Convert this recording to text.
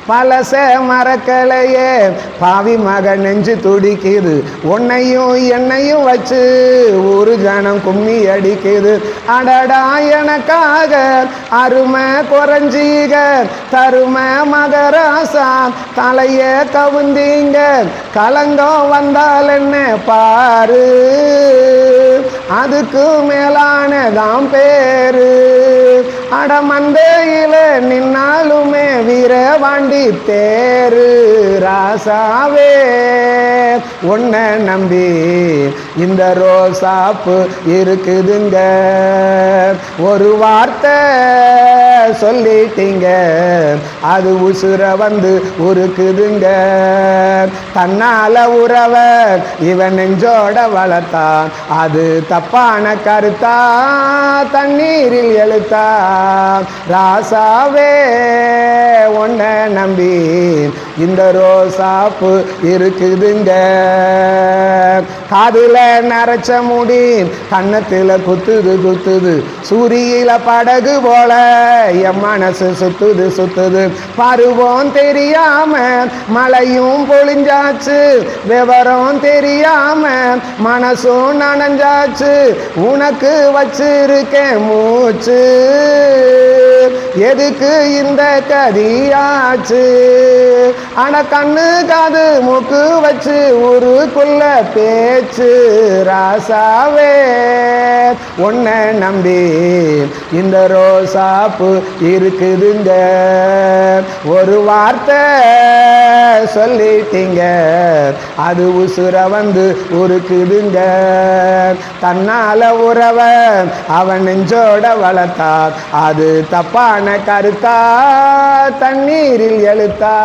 பழச மறக்கலையே பாவி மக நெஞ்சு துடிக்குது உன்னையும் என்னையும் வச்சு ஒரு ஜனம் கும்மி அடிக்குது அடடா எனக்காக அருமை குறைஞ்சீக தருமை மகராசா தலைய கவுந்தீங்க கலங்கம் வந்தால் என்ன பாரு அதுக்கு மேலானதாம் பேரு அடமந்தையில நின்னாலுமே வீரவாண்டி தேரு ராசாவே உன்னை நம்பி இந்த ரோசாப்பு இருக்குதுங்க ஒரு வார்த்தை சொல்லிட்டீங்க அது உசுர வந்து உருக்குதுங்க தன்னால உறவ இவன் நெஞ்சோட வளர்த்தான் அது தப்பான கருத்தா தண்ணீரில் எழுத்தா ராசாவே உன்னை நம்பி இந்த ரோசாப்பு இருக்குதுங்க காதுல நரைச்ச முடி கன்னத்துல குத்துது குத்துது சூரியில படகு போல என் மனசு சுத்துது சுத்துது பருவம் தெரியாம மழையும் பொழிஞ்சாச்சு விவரம் தெரியாம மனசும் நனைஞ்சாச்சு உனக்கு வச்சிருக்கேன் மூச்சு எதுக்கு இந்த கதியாச்சு ஆனா கண்ணு காது மூக்கு வச்சு ஊருக்குள்ள பேச்சு ராசாவே உன்னை நம்பி இந்த ரோசாப்பு இருக்குதுங்க ஒரு வார்த்தை சொல்லிட்டீங்க அது உசுர வந்து உருக்குதுங்க தன்னால உறவ அவன் நெஞ்சோட வளர்த்தா அது தப்பான கருத்தா தண்ணீரில் எழுத்தா